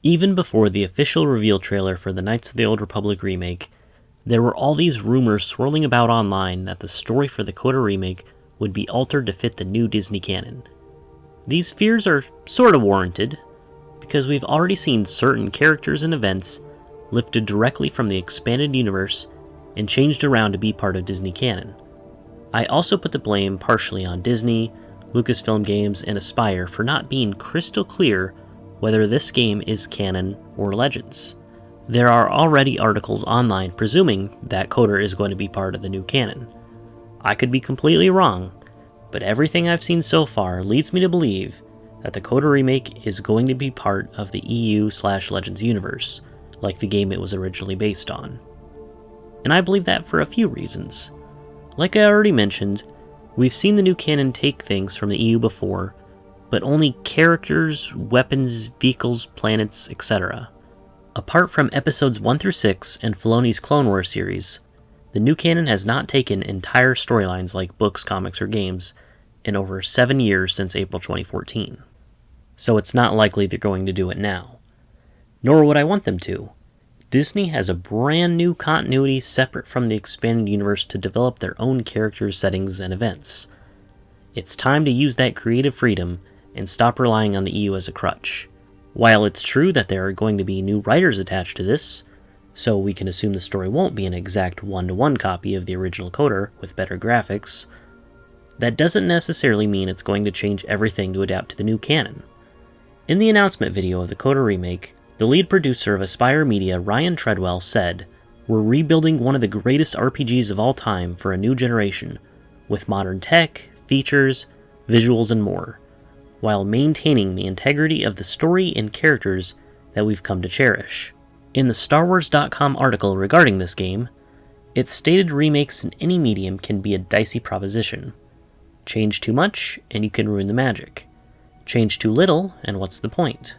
Even before the official reveal trailer for the Knights of the Old Republic remake, there were all these rumors swirling about online that the story for the KOTOR remake would be altered to fit the new Disney canon. These fears are sort of warranted, because we've already seen certain characters and events lifted directly from the expanded universe and changed around to be part of Disney canon. I also put the blame partially on Disney, Lucasfilm Games, and Aspyr for not being crystal clear whether this game is canon or Legends. There are already articles online presuming that KOTOR is going to be part of the new canon. I could be completely wrong, but everything I've seen so far leads me to believe that the KOTOR remake is going to be part of the EU/Legends universe, like the game it was originally based on. And I believe that for a few reasons. Like I already mentioned, we've seen the new canon take things from the EU before, but only characters, weapons, vehicles, planets, etc. Apart from episodes 1 through 6 and Filoni's Clone Wars series, the new canon has not taken entire storylines like books, comics, or games in over 7 years since April 2014. So it's not likely they're going to do it now. Nor would I want them to. Disney has a brand new continuity separate from the expanded universe to develop their own characters, settings, and events. It's time to use that creative freedom and stop relying on the EU as a crutch. While it's true that there are going to be new writers attached to this, so we can assume the story won't be an exact one-to-one copy of the original KOTOR with better graphics, that doesn't necessarily mean it's going to change everything to adapt to the new canon. In the announcement video of the KOTOR remake, the lead producer of Aspyr Media, Ryan Treadwell, said, "We're rebuilding one of the greatest RPGs of all time for a new generation, with modern tech, features, visuals, and more, while maintaining the integrity of the story and characters that we've come to cherish." In the StarWars.com article regarding this game, it stated remakes in any medium can be a dicey proposition. Change too much, and you can ruin the magic. Change too little, and what's the point?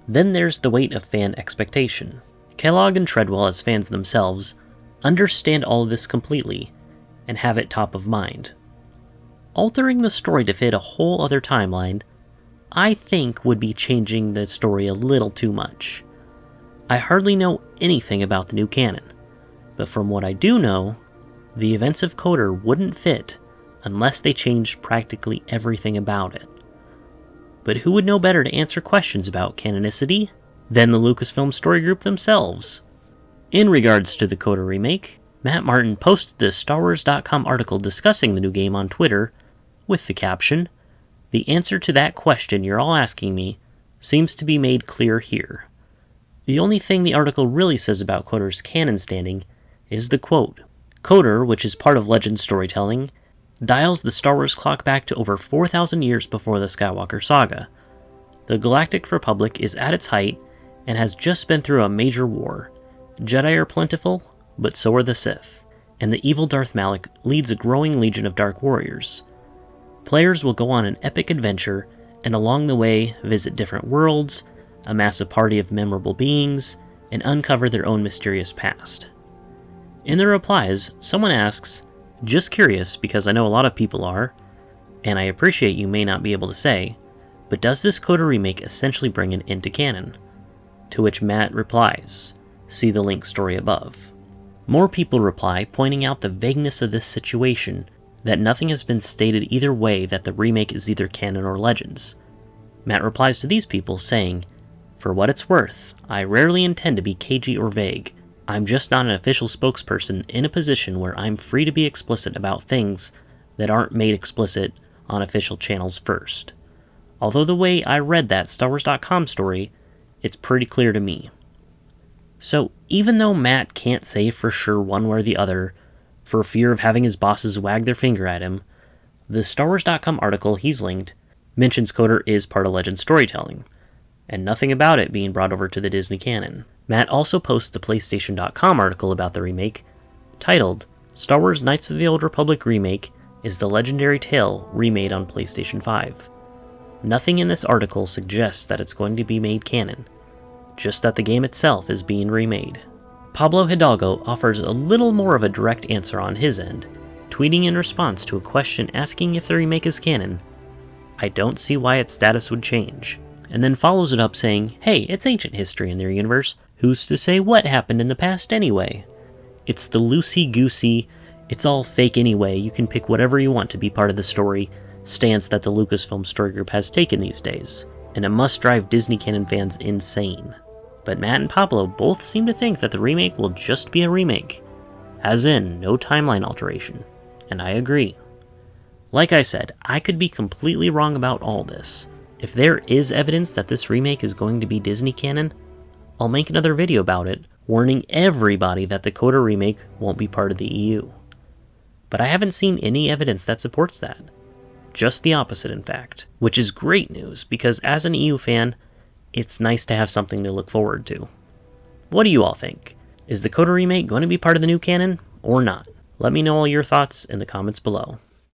Then there's the weight of fan expectation. Kellogg and Treadwell, as fans themselves, understand all of this completely, and have it top of mind. Altering the story to fit a whole other timeline, I think, would be changing the story a little too much. I hardly know anything about the new canon, but from what I do know, the events of KOTOR wouldn't fit unless they changed practically everything about it. But who would know better to answer questions about canonicity than the Lucasfilm Story Group themselves? In regards to the KOTOR remake, Matt Martin posted the StarWars.com article discussing the new game on Twitter with the caption, "The answer to that question you're all asking me seems to be made clear here." The only thing the article really says about KOTOR's canon standing is the quote, "KOTOR, which is part of Legend storytelling, dials the Star Wars clock back to over 4,000 years before the Skywalker saga. The Galactic Republic is at its height and has just been through a major war. Jedi are plentiful, but so are the Sith, and the evil Darth Malak leads a growing legion of dark warriors. Players will go on an epic adventure and along the way visit different worlds, amass a party of memorable beings, and uncover their own mysterious past." In the replies, someone asks, "Just curious, because I know a lot of people are, and I appreciate you may not be able to say, but does this KOTOR remake essentially bring an end to canon?" To which Matt replies, "See the link story above." More people reply, pointing out the vagueness of this situation, that nothing has been stated either way that the remake is either canon or Legends. Matt replies to these people saying, "For what it's worth, I rarely intend to be cagey or vague. I'm just not an official spokesperson in a position where I'm free to be explicit about things that aren't made explicit on official channels first. Although the way I read that StarWars.com story, it's pretty clear to me." So even though Matt can't say for sure one way or the other, for fear of having his bosses wag their finger at him, the StarWars.com article he's linked mentions KOTOR is part of Legend storytelling, and nothing about it being brought over to the Disney canon. Matt also posts the PlayStation.com article about the remake, titled, "Star Wars Knights of the Old Republic Remake is the legendary tale remade on PlayStation 5. Nothing in this article suggests that it's going to be made canon, just that the game itself is being remade." Pablo Hidalgo offers a little more of a direct answer on his end, tweeting in response to a question asking if the remake is canon, "I don't see why its status would change. and then follows it up saying, hey, it's ancient history in their universe, who's to say what happened in the past anyway? It's the loosey-goosey, it's all fake anyway, you can pick whatever you want to be part of the story stance that the Lucasfilm Story Group has taken these days, and it must drive Disney Canon fans insane. But Matt and Pablo both seem to think that the remake will just be a remake, as in, no timeline alteration, and I agree. Like I said, I could be completely wrong about all this. If there is evidence that this remake is going to be Disney canon, I'll make another video about it, warning everybody that the KOTOR remake won't be part of the EU. But I haven't seen any evidence that supports that. Just the opposite, in fact. Which is great news, because as an EU fan, it's nice to have something to look forward to. What do you all think? Is the KOTOR remake going to be part of the new canon, or not? Let me know all your thoughts in the comments below.